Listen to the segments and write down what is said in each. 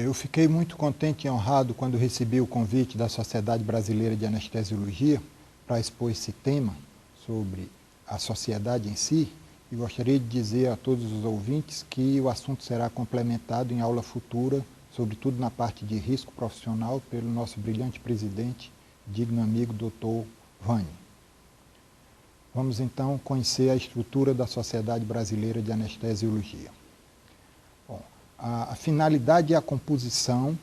Eu fiquei muito contente e honrado quando recebi o convite da Sociedade Brasileira de Anestesiologia para expor esse tema sobre a sociedade em si, e gostaria de dizer a todos os ouvintes que o assunto será complementado em aula futura, sobretudo na parte de risco profissional, pelo nosso brilhante presidente, digno amigo Dr. Vani. Vamos então conhecer a estrutura da Sociedade Brasileira de Anestesiologia. Bom, a finalidade e a composição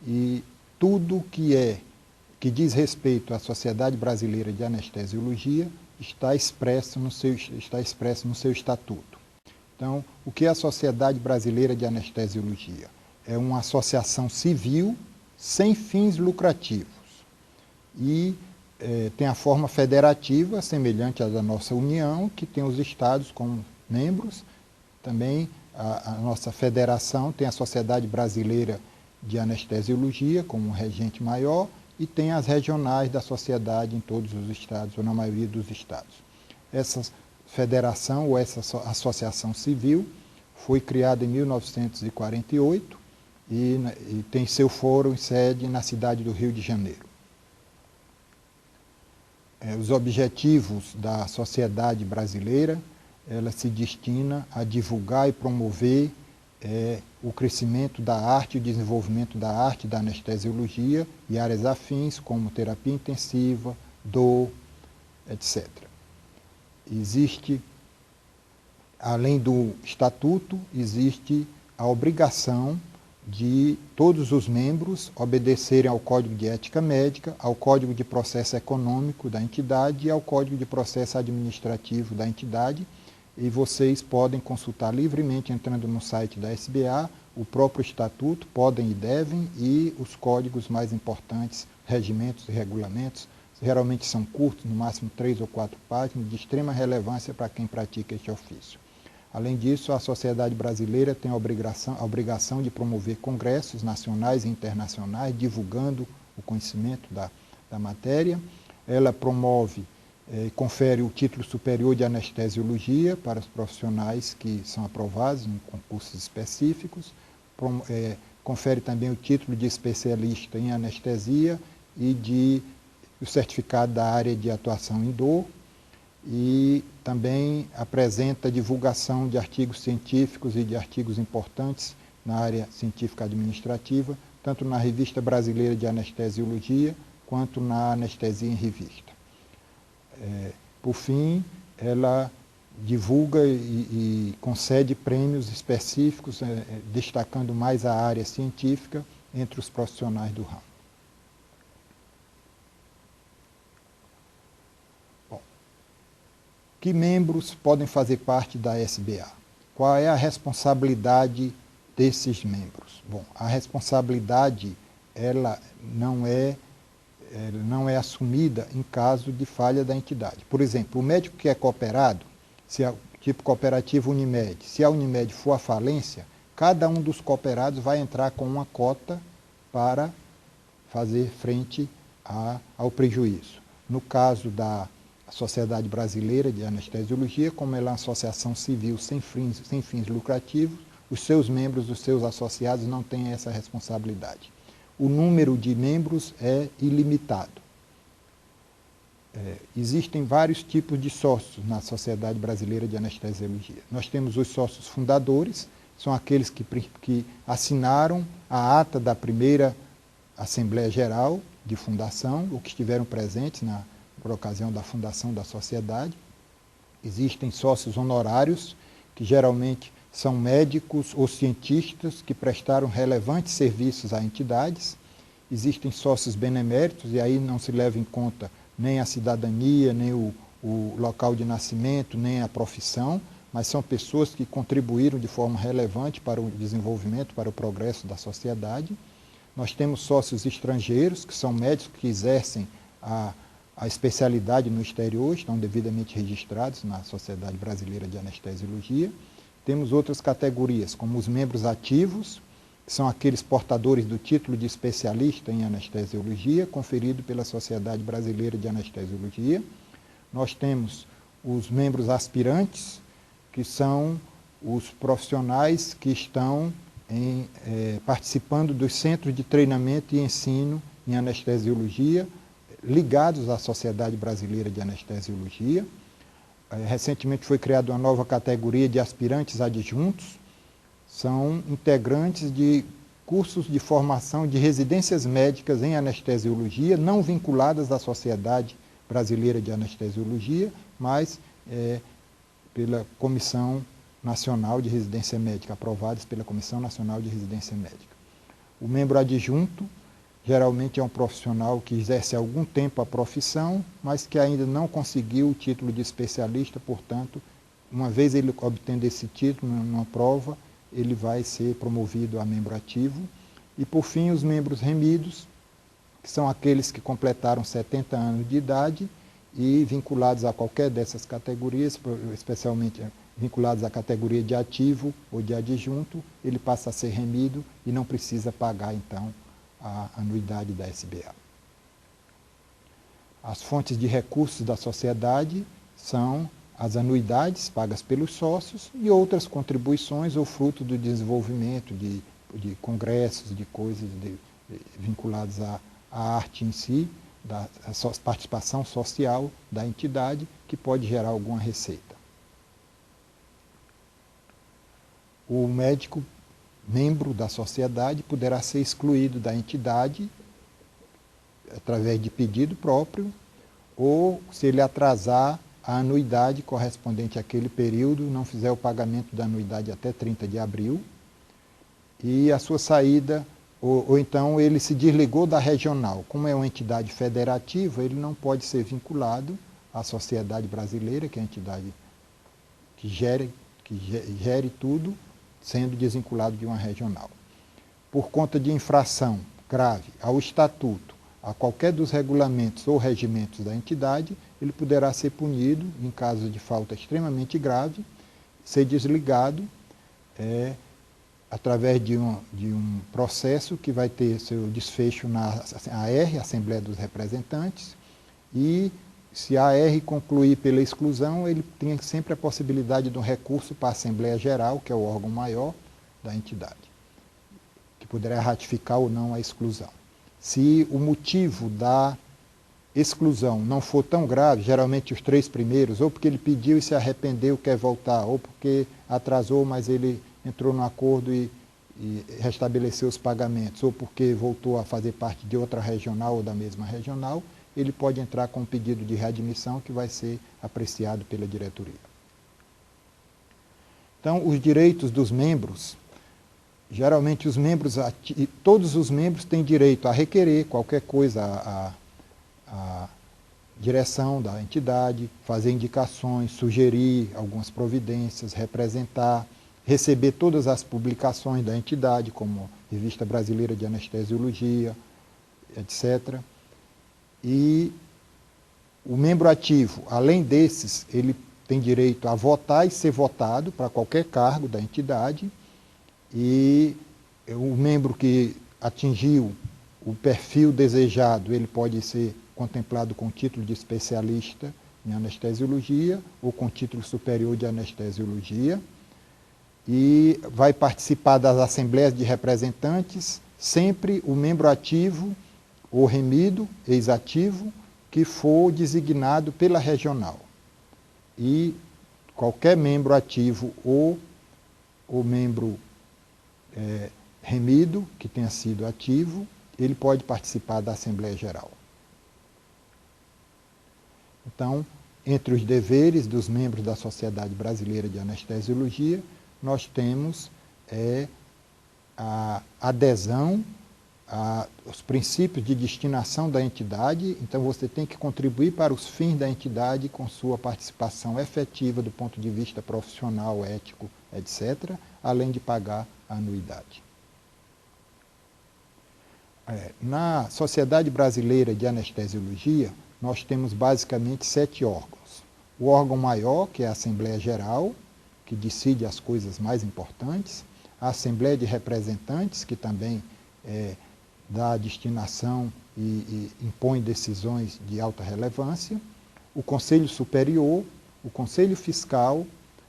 e tudo que diz respeito à Sociedade Brasileira de Anestesiologia está expresso no seu estatuto. Então, o que é a Sociedade Brasileira de Anestesiologia? É uma associação civil sem fins lucrativos e tem a forma federativa, semelhante à da nossa União, que tem os estados como membros. Também a nossa federação tem a Sociedade Brasileira de Anestesiologia como regente maior e tem as regionais da sociedade em todos os estados, ou na maioria dos estados. Essa federação ou essa associação civil foi criada em 1948 e tem seu fórum e sede na cidade do Rio de Janeiro. Os objetivos da sociedade brasileira, ela se destina a divulgar e promover o crescimento da arte, o desenvolvimento da arte da anestesiologia e áreas afins, como terapia intensiva, dor, etc. Existe, além do estatuto, existe a obrigação de todos os membros obedecerem ao Código de Ética Médica, ao Código de Processo Econômico da entidade e ao Código de Processo Administrativo da entidade, e vocês podem consultar livremente entrando no site da SBA, o próprio estatuto, podem e devem, e os códigos mais importantes, regimentos e regulamentos, geralmente são curtos, no máximo 3 ou 4 páginas, de extrema relevância para quem pratica este ofício. Além disso, a Sociedade Brasileira tem a obrigação de promover congressos nacionais e internacionais, divulgando o conhecimento da matéria. Ela promove e confere o título superior de anestesiologia para os profissionais que são aprovados em concursos específicos. Confere também o título de especialista em anestesia e o certificado da área de atuação em dor. E também apresenta a divulgação de artigos científicos e de artigos importantes na área científica administrativa, tanto na Revista Brasileira de Anestesiologia, quanto na Anestesia em Revista. Por fim, ela divulga e concede prêmios específicos, destacando mais a área científica entre os profissionais do ramo. Que membros podem fazer parte da SBA? Qual é a responsabilidade desses membros? Bom, a responsabilidade ela não é assumida em caso de falha da entidade. Por exemplo, o médico que é cooperado, se é tipo cooperativa Unimed, se a Unimed for à falência, cada um dos cooperados vai entrar com uma cota para fazer frente ao prejuízo. No caso da Sociedade Brasileira de Anestesiologia, como ela é uma associação civil sem fins lucrativos, os seus membros, os seus associados não têm essa responsabilidade. O número de membros é ilimitado. Existem vários tipos de sócios na Sociedade Brasileira de Anestesiologia. Nós temos os sócios fundadores, são aqueles que assinaram a ata da primeira Assembleia Geral de Fundação, ou que estiveram presentes por ocasião da fundação da sociedade. Existem sócios honorários, que geralmente são médicos ou cientistas que prestaram relevantes serviços a entidades. Existem sócios beneméritos, e aí não se leva em conta nem a cidadania, nem o local de nascimento, nem a profissão, mas são pessoas que contribuíram de forma relevante para o desenvolvimento, para o progresso da sociedade. Nós temos sócios estrangeiros, que são médicos que exercem a especialidade no exterior, estão devidamente registrados na Sociedade Brasileira de Anestesiologia. Temos outras categorias, como os membros ativos, que são aqueles portadores do título de especialista em anestesiologia, conferido pela Sociedade Brasileira de Anestesiologia. Nós temos os membros aspirantes, que são os profissionais que estão participando dos centros de treinamento e ensino em anestesiologia, ligados à Sociedade Brasileira de Anestesiologia. Recentemente foi criada uma nova categoria de aspirantes adjuntos, são integrantes de cursos de formação de residências médicas em anestesiologia, não vinculadas à Sociedade Brasileira de Anestesiologia, mas pela Comissão Nacional de Residência Médica, aprovadas pela Comissão Nacional de Residência Médica. O membro adjunto geralmente é um profissional que exerce há algum tempo a profissão, mas que ainda não conseguiu o título de especialista, portanto, uma vez ele obtendo esse título numa prova, ele vai ser promovido a membro ativo. E, por fim, os membros remidos, que são aqueles que completaram 70 anos de idade e vinculados a qualquer dessas categorias, especialmente vinculados à categoria de ativo ou de adjunto, ele passa a ser remido e não precisa pagar, então, a anuidade da SBA. As fontes de recursos da sociedade são as anuidades pagas pelos sócios e outras contribuições ou fruto do desenvolvimento de congressos, de coisas vinculadas à arte em si, da participação social da entidade, que pode gerar alguma receita. O médico, membro da sociedade, poderá ser excluído da entidade através de pedido próprio, ou se ele atrasar a anuidade correspondente àquele período, não fizer o pagamento da anuidade até 30 de abril, e a sua saída, ou então ele se desligou da regional. Como é uma entidade federativa, ele não pode ser vinculado à Sociedade Brasileira, que é a entidade que gere tudo, sendo desvinculado de uma regional. Por conta de infração grave ao estatuto, a qualquer dos regulamentos ou regimentos da entidade, ele poderá ser punido, em caso de falta extremamente grave, ser desligado através de um processo que vai ter seu desfecho na AR, Assembleia dos Representantes, e se a AR concluir pela exclusão, ele tem sempre a possibilidade de um recurso para a Assembleia Geral, que é o órgão maior da entidade, que poderá ratificar ou não a exclusão. Se o motivo da exclusão não for tão grave, geralmente os 3 primeiros, ou porque ele pediu e se arrependeu, quer voltar, ou porque atrasou, mas ele entrou no acordo e restabeleceu os pagamentos, ou porque voltou a fazer parte de outra regional ou da mesma regional, ele pode entrar com um pedido de readmissão que vai ser apreciado pela diretoria. Então, os direitos dos membros, geralmente todos os membros têm direito a requerer qualquer coisa à direção da entidade, fazer indicações, sugerir algumas providências, representar, receber todas as publicações da entidade, como Revista Brasileira de Anestesiologia, etc. E o membro ativo, além desses, ele tem direito a votar e ser votado para qualquer cargo da entidade, e o membro que atingiu o perfil desejado, ele pode ser contemplado com título de especialista em anestesiologia ou com título superior de anestesiologia, e vai participar das assembleias de representantes sempre o membro ativo ou remido, ex-ativo, que for designado pela regional. E qualquer membro ativo ou membro remido, que tenha sido ativo, ele pode participar da Assembleia Geral. Então, entre os deveres dos membros da Sociedade Brasileira de Anestesiologia, nós temos a adesão aos princípios de destinação da entidade. Então, você tem que contribuir para os fins da entidade com sua participação efetiva do ponto de vista profissional, ético, etc., além de pagar a anuidade. Na Sociedade Brasileira de Anestesiologia, nós temos basicamente 7 órgãos. O órgão maior, que é a Assembleia Geral, que decide as coisas mais importantes, a Assembleia de Representantes, que também dá destinação e impõe decisões de alta relevância, o Conselho Superior, o Conselho Fiscal,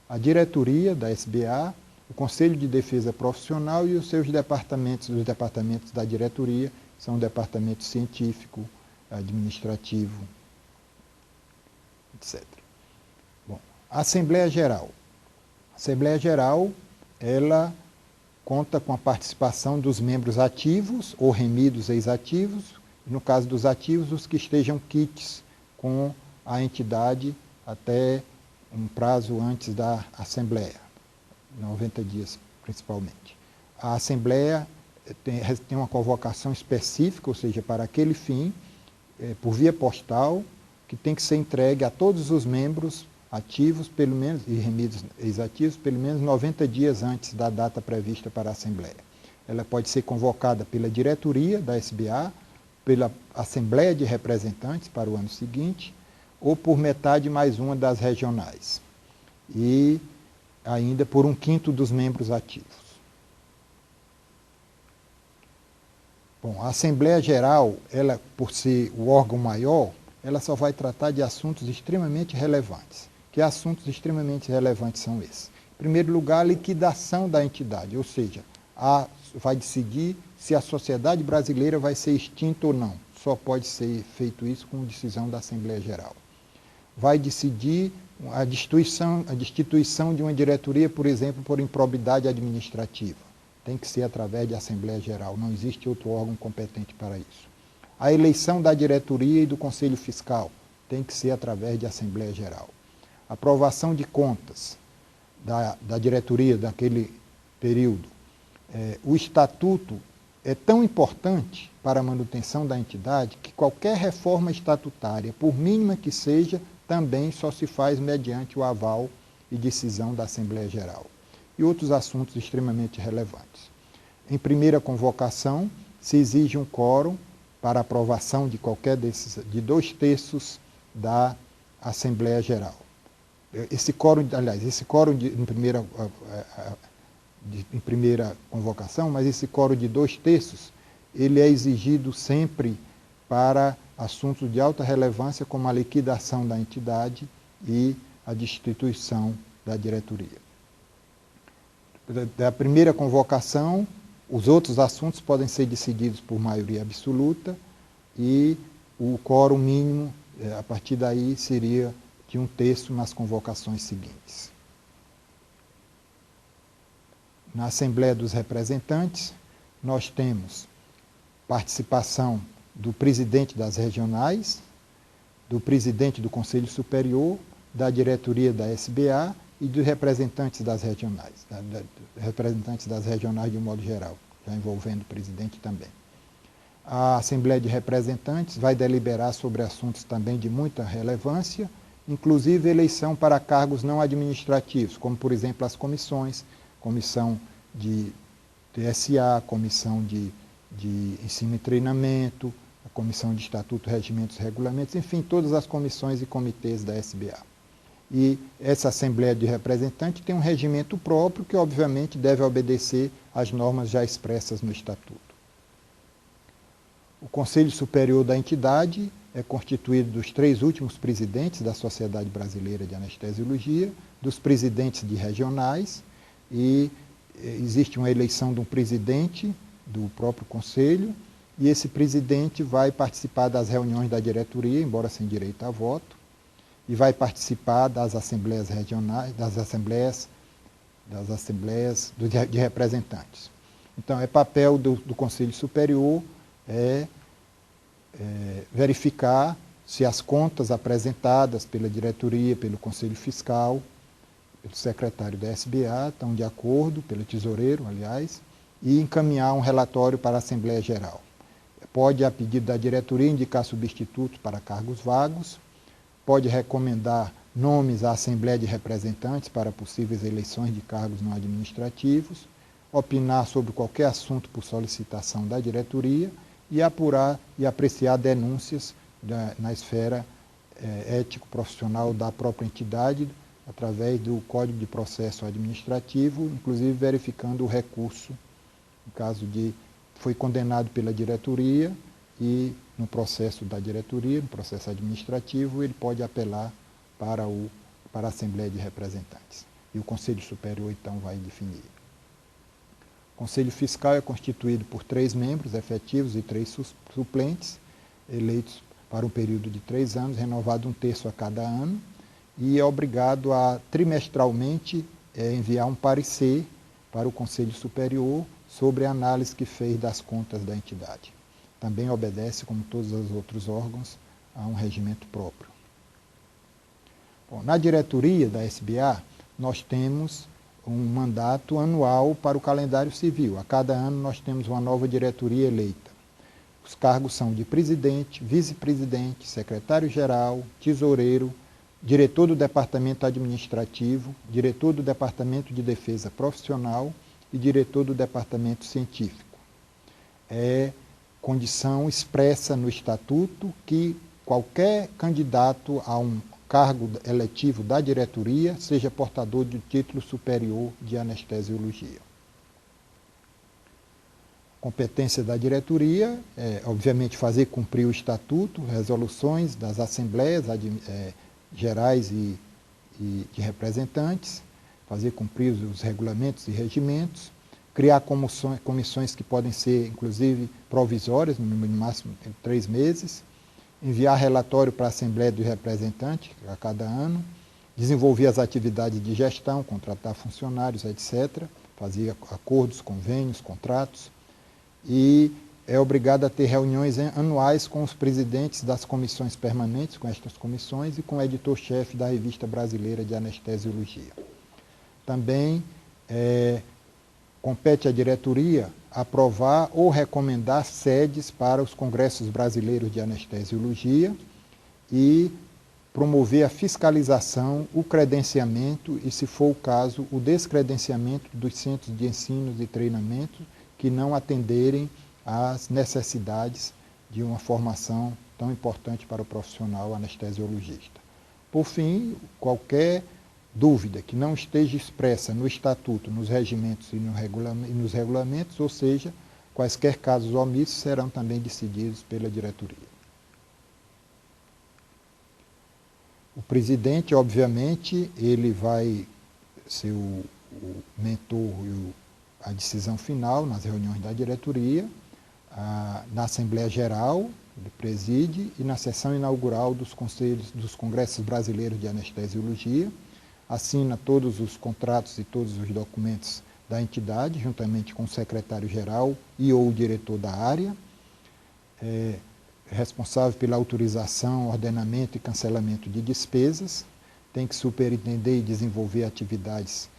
a diretoria da SBA, o Conselho de Defesa Profissional e os seus departamentos, os departamentos da diretoria, são o departamento científico, administrativo, etc. Bom, a Assembleia Geral. A Assembleia Geral, ela conta com a participação dos membros ativos ou remidos ex-ativos, no caso dos ativos, os que estejam quites com a entidade até um prazo antes da Assembleia, 90 dias principalmente. A Assembleia tem uma convocação específica, ou seja, para aquele fim, por via postal, que tem que ser entregue a todos os membros ativos, pelo menos, e remidos ex-ativos, pelo menos 90 dias antes da data prevista para a Assembleia. Ela pode ser convocada pela diretoria da SBA, pela Assembleia de Representantes para o ano seguinte, ou por metade mais uma das regionais. E ainda por 1/5 dos membros ativos. Bom, a Assembleia Geral, ela, por ser o órgão maior, ela só vai tratar de assuntos extremamente relevantes. Que assuntos extremamente relevantes são esses? Em primeiro lugar, a liquidação da entidade, ou seja, vai decidir se a sociedade brasileira vai ser extinta ou não. Só pode ser feito isso com decisão da Assembleia Geral. Vai decidir a destituição de uma diretoria, por exemplo, por improbidade administrativa. Tem que ser através de Assembleia Geral, não existe outro órgão competente para isso. A eleição da diretoria e do Conselho Fiscal tem que ser através de Assembleia Geral. A aprovação de contas da diretoria daquele período. O estatuto é tão importante para a manutenção da entidade que qualquer reforma estatutária, por mínima que seja, também só se faz mediante o aval e decisão da Assembleia Geral. E outros assuntos extremamente relevantes. Em primeira convocação, se exige um quórum para aprovação de qualquer de 2/3 da Assembleia Geral. Esse quórum em primeira convocação, mas esse quórum de 2/3, ele é exigido sempre para assuntos de alta relevância, como a liquidação da entidade e a destituição da diretoria. Da primeira convocação, os outros assuntos podem ser decididos por maioria absoluta e o quórum mínimo, a partir daí, seria de 1/3 nas convocações seguintes. Na Assembleia dos Representantes, nós temos participação do presidente das regionais, do presidente do Conselho Superior, da diretoria da SBA e dos representantes das regionais, representantes das regionais de um modo geral, já envolvendo o presidente também. A Assembleia de Representantes vai deliberar sobre assuntos também de muita relevância, inclusive eleição para cargos não administrativos, como, por exemplo, as comissões, comissão de TSA, comissão de ensino e treinamento, a comissão de estatuto, regimentos e regulamentos, enfim, todas as comissões e comitês da SBA. E essa Assembleia de Representantes tem um regimento próprio que, obviamente, deve obedecer às normas já expressas no Estatuto. O Conselho Superior da entidade é constituído dos 3 últimos presidentes da Sociedade Brasileira de Anestesiologia, dos presidentes de regionais, e existe uma eleição de um presidente do próprio Conselho, e esse presidente vai participar das reuniões da diretoria, embora sem direito a voto, e vai participar das assembleias regionais, das assembleias de representantes. Então, é papel do Conselho Superior verificar se as contas apresentadas pela diretoria, pelo Conselho Fiscal, pelo secretário da SBA estão de acordo, pelo tesoureiro, aliás, e encaminhar um relatório para a Assembleia Geral. Pode, a pedido da diretoria, indicar substitutos para cargos vagos, pode recomendar nomes à Assembleia de Representantes para possíveis eleições de cargos não administrativos, opinar sobre qualquer assunto por solicitação da diretoria e apurar e apreciar denúncias na esfera ético-profissional da própria entidade, através do Código de Processo Administrativo, inclusive verificando o recurso, no caso de foi condenado pela diretoria e no processo da diretoria, no processo administrativo, ele pode apelar para a Assembleia de Representantes. E o Conselho Superior, então, vai definir Conselho Fiscal é constituído por 3 membros efetivos e 3 suplentes, eleitos para um período de 3 anos, renovado 1/3 a cada ano, e é obrigado a, trimestralmente, enviar um parecer para o Conselho Superior sobre a análise que fez das contas da entidade. Também obedece, como todos os outros órgãos, a um regimento próprio. Bom, na diretoria da SBA, nós temos um mandato anual para o calendário civil. A cada ano nós temos uma nova diretoria eleita. Os cargos são de presidente, vice-presidente, secretário-geral, tesoureiro, diretor do departamento administrativo, diretor do departamento de defesa profissional e diretor do departamento científico. É condição expressa no estatuto que qualquer candidato a um cargo eletivo da diretoria seja portador de título superior de anestesiologia. Competência da diretoria é, obviamente, fazer cumprir o estatuto, resoluções das assembleias gerais e de representantes, fazer cumprir os regulamentos e regimentos, criar comissões que podem ser, inclusive, provisórias, no máximo 3 meses, enviar relatório para a Assembleia dos Representantes a cada ano, desenvolver as atividades de gestão, contratar funcionários, etc., fazer acordos, convênios, contratos, e é obrigado a ter reuniões anuais com os presidentes das comissões permanentes, com estas comissões, e com o editor-chefe da Revista Brasileira de Anestesiologia. Também compete à diretoria aprovar ou recomendar sedes para os congressos brasileiros de anestesiologia e promover a fiscalização, o credenciamento e, se for o caso, o descredenciamento dos centros de ensino e treinamento que não atenderem às necessidades de uma formação tão importante para o profissional anestesiologista. Por fim, qualquer dúvida que não esteja expressa no estatuto, nos regimentos e nos regulamentos, ou seja, quaisquer casos omissos serão também decididos pela diretoria. O presidente, obviamente, ele vai ser o mentor e a decisão final nas reuniões da diretoria, na Assembleia Geral, ele preside, e na sessão inaugural dos congressos brasileiros de anestesiologia, assina todos os contratos e todos os documentos da entidade, juntamente com o secretário-geral e ou o diretor da área, responsável pela autorização, ordenamento e cancelamento de despesas, tem que superintender e desenvolver atividades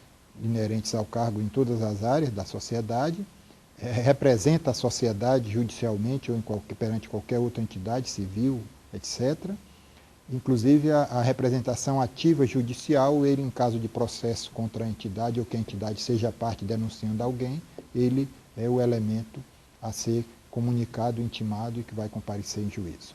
inerentes ao cargo em todas as áreas da sociedade, representa a sociedade judicialmente ou perante qualquer outra entidade civil, etc., inclusive a representação ativa judicial, ele, em caso de processo contra a entidade ou que a entidade seja parte denunciando alguém, ele é o elemento a ser comunicado, intimado e que vai comparecer em juízo.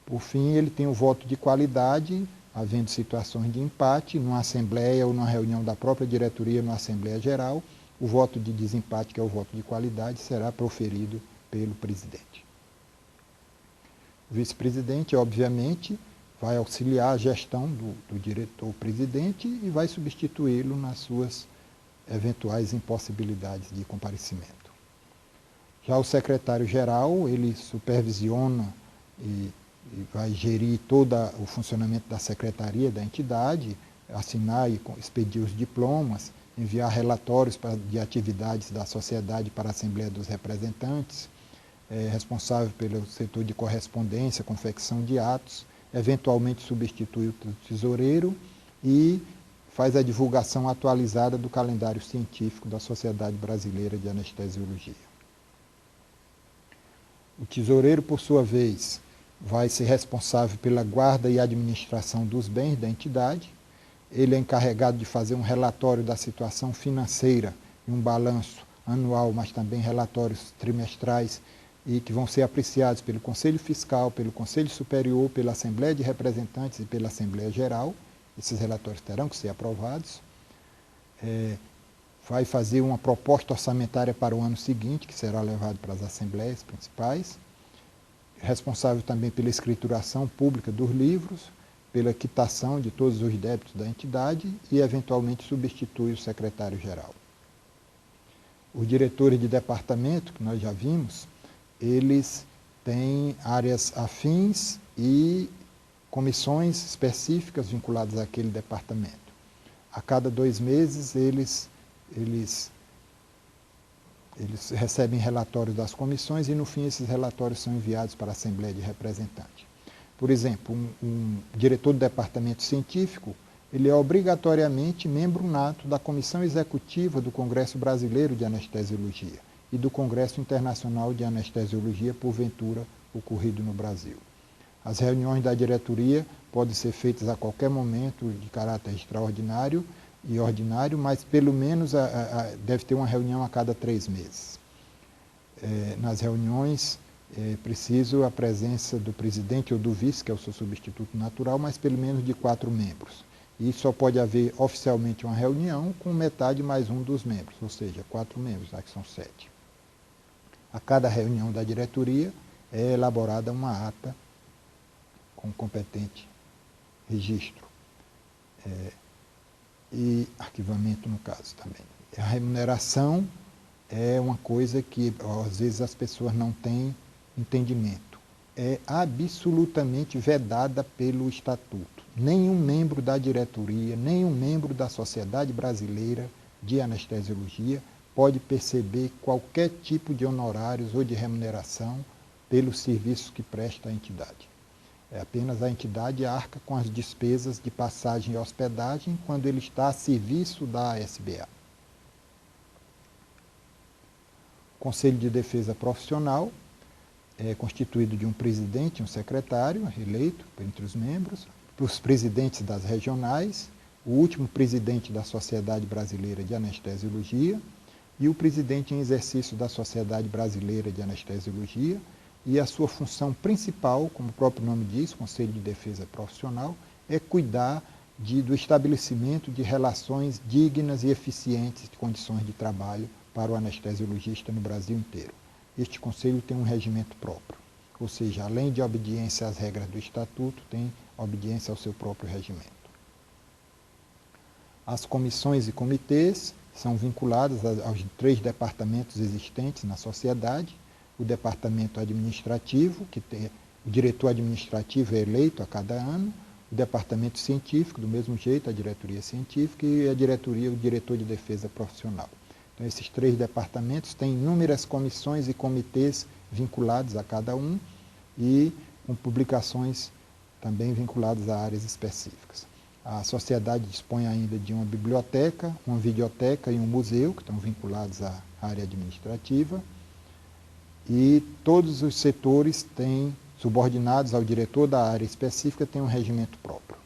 Por fim, ele tem o voto de qualidade, havendo situações de empate, numa assembleia ou numa reunião da própria diretoria, numa Assembleia Geral, o voto de desempate, que é o voto de qualidade, será proferido pelo presidente. O vice-presidente, obviamente, vai auxiliar a gestão do diretor-presidente e vai substituí-lo nas suas eventuais impossibilidades de comparecimento. Já o secretário-geral, ele supervisiona e vai gerir todo o funcionamento da secretaria da entidade, assinar e expedir os diplomas, enviar relatórios de atividades da sociedade para a Assembleia dos Representantes, responsável pelo setor de correspondência, confecção de atos, eventualmente substitui o tesoureiro e faz a divulgação atualizada do calendário científico da Sociedade Brasileira de Anestesiologia. O tesoureiro, por sua vez, vai ser responsável pela guarda e administração dos bens da entidade. Ele é encarregado de fazer um relatório da situação financeira e um balanço anual, mas também relatórios trimestrais e que vão ser apreciados pelo Conselho Fiscal, pelo Conselho Superior, pela Assembleia de Representantes e pela Assembleia Geral. Esses relatórios terão que ser aprovados. Vai fazer uma proposta orçamentária para o ano seguinte, que será levado para as assembleias principais. Responsável também pela escrituração pública dos livros, pela quitação de todos os débitos da entidade e, eventualmente, substitui o secretário-geral. Os diretores de departamento, que nós já vimos, eles têm áreas afins e comissões específicas vinculadas àquele departamento. A cada 2 meses, eles recebem relatórios das comissões e, no fim, esses relatórios são enviados para a Assembleia de Representantes. Por exemplo, um diretor do departamento científico, ele é obrigatoriamente membro nato da Comissão Executiva do Congresso Brasileiro de Anestesiologia e do Congresso Internacional de Anestesiologia, porventura ocorrido no Brasil. As reuniões da diretoria podem ser feitas a qualquer momento de caráter extraordinário e ordinário, mas pelo menos deve ter uma reunião a cada 3 meses. Nas reuniões é preciso a presença do presidente ou do vice, que é o seu substituto natural, mas pelo menos de 4 membros. E só pode haver oficialmente uma reunião com metade mais um dos membros, ou seja, 4 membros, que são 7. A cada reunião da diretoria é elaborada uma ata com competente registro e arquivamento no caso também. A remuneração é uma coisa que às vezes as pessoas não têm entendimento. É absolutamente vedada pelo Estatuto. Nenhum membro da diretoria, nenhum membro da Sociedade Brasileira de Anestesiologia pode perceber qualquer tipo de honorários ou de remuneração pelos serviços que presta à entidade. É apenas a entidade arca com as despesas de passagem e hospedagem quando ele está a serviço da ASBA. O Conselho de Defesa Profissional é constituído de um presidente e um secretário, eleito entre os membros, os presidentes das regionais, o último presidente da Sociedade Brasileira de Anestesiologia e o presidente em exercício da Sociedade Brasileira de Anestesiologia, e a sua função principal, como o próprio nome diz, Conselho de Defesa Profissional, é cuidar do estabelecimento de relações dignas e eficientes de condições de trabalho para o anestesiologista no Brasil inteiro. Este conselho tem um regimento próprio, ou seja, além de obediência às regras do Estatuto, tem obediência ao seu próprio regimento. As comissões e comitês são vinculadas aos 3 departamentos existentes na sociedade: o departamento administrativo, que tem o diretor administrativo é eleito a cada ano, o departamento científico, do mesmo jeito, a diretoria científica, e a diretoria, o diretor de defesa profissional. Então, esses 3 departamentos têm inúmeras comissões e comitês vinculados a cada um e com publicações também vinculadas a áreas específicas. A sociedade dispõe ainda de uma biblioteca, uma videoteca e um museu, que estão vinculados à área administrativa, e todos os setores têm, subordinados ao diretor da área específica, têm um regimento próprio.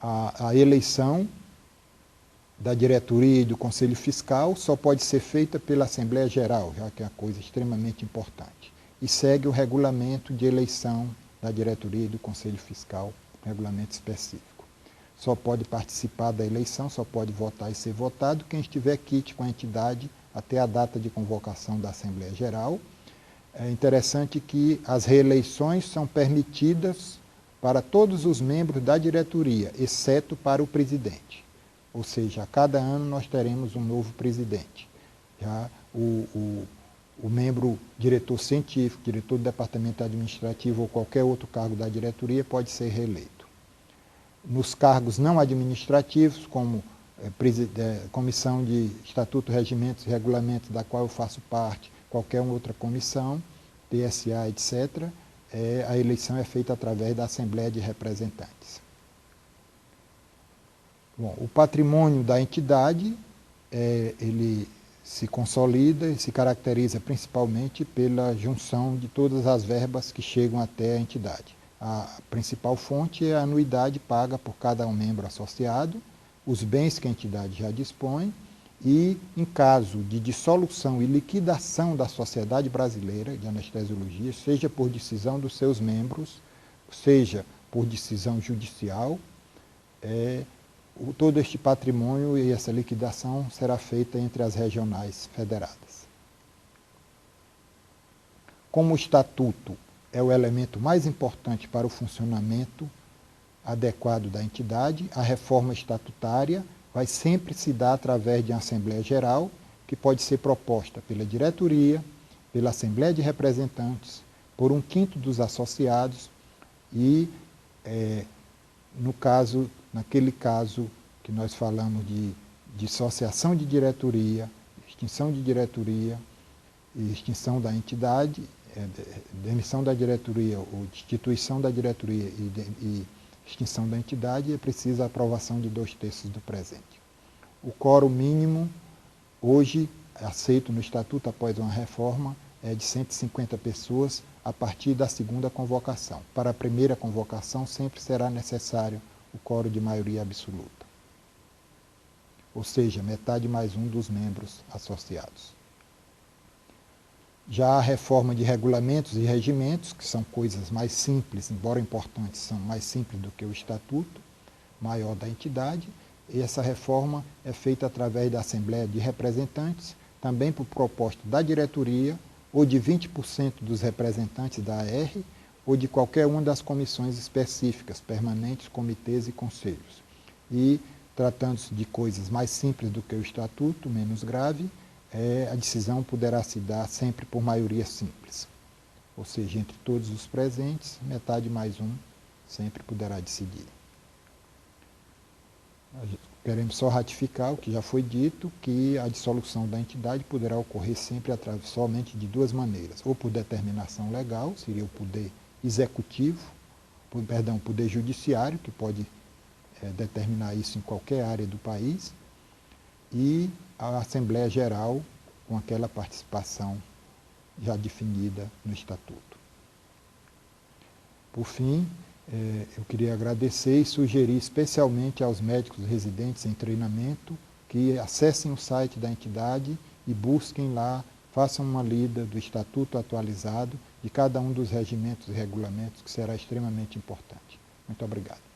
A eleição da diretoria e do Conselho Fiscal só pode ser feita pela Assembleia Geral, já que é uma coisa extremamente importante. E segue o regulamento de eleição da diretoria e do Conselho Fiscal, regulamento específico. Só pode participar da eleição, só pode votar e ser votado quem estiver quite com a entidade até a data de convocação da Assembleia Geral. É interessante que as reeleições são permitidas para todos os membros da diretoria, exceto para o presidente. Ou seja, a cada ano nós teremos um novo presidente. Já o membro diretor científico, diretor do departamento administrativo ou qualquer outro cargo da diretoria pode ser reeleito. Nos cargos não administrativos, como comissão de estatuto, regimentos e regulamentos, da qual eu faço parte, qualquer outra comissão, PSA, etc., a eleição é feita através da Assembleia de Representantes. Bom, o patrimônio da entidade, ele se consolida e se caracteriza principalmente pela junção de todas as verbas que chegam até a entidade. A principal fonte é a anuidade paga por cada membro associado, os bens que a entidade já dispõe e, em caso de dissolução e liquidação da Sociedade Brasileira de Anestesiologia, seja por decisão dos seus membros, seja por decisão judicial, todo este patrimônio e essa liquidação será feita entre as regionais federadas. Como o estatuto é o elemento mais importante para o funcionamento adequado da entidade, a reforma estatutária vai sempre se dar através de uma Assembleia Geral, que pode ser proposta pela diretoria, pela Assembleia de Representantes, por 1/5 dos associados e, naquele caso que nós falamos de dissociação de diretoria, extinção de diretoria e extinção da entidade, demissão da diretoria ou destituição da diretoria e extinção da entidade, é preciso a aprovação de 2/3 do presente. O quórum mínimo, hoje, aceito no Estatuto após uma reforma, é de 150 pessoas a partir da segunda convocação. Para a primeira convocação, sempre será necessário o quórum de maioria absoluta, ou seja, metade mais um dos membros associados. Já a reforma de regulamentos e regimentos, que são coisas mais simples, embora importantes, são mais simples do que o Estatuto Maior da entidade, e essa reforma é feita através da Assembleia de Representantes, também por proposta da diretoria, ou de 20% dos representantes da AR, ou de qualquer uma das comissões específicas, permanentes, comitês e conselhos. E, tratando-se de coisas mais simples do que o Estatuto, menos grave, a decisão poderá se dar sempre por maioria simples. Ou seja, entre todos os presentes, metade mais um sempre poderá decidir. Queremos só ratificar o que já foi dito, que a dissolução da entidade poderá ocorrer sempre somente de duas maneiras, ou por determinação legal, seria o poder executivo, o poder judiciário, que pode determinar isso em qualquer área do país, e a Assembleia Geral, com aquela participação já definida no Estatuto. Por fim, eu queria agradecer e sugerir especialmente aos médicos residentes em treinamento que acessem o site da entidade e busquem lá, façam uma lida do Estatuto atualizado de cada um dos regimentos e regulamentos, que será extremamente importante. Muito obrigado.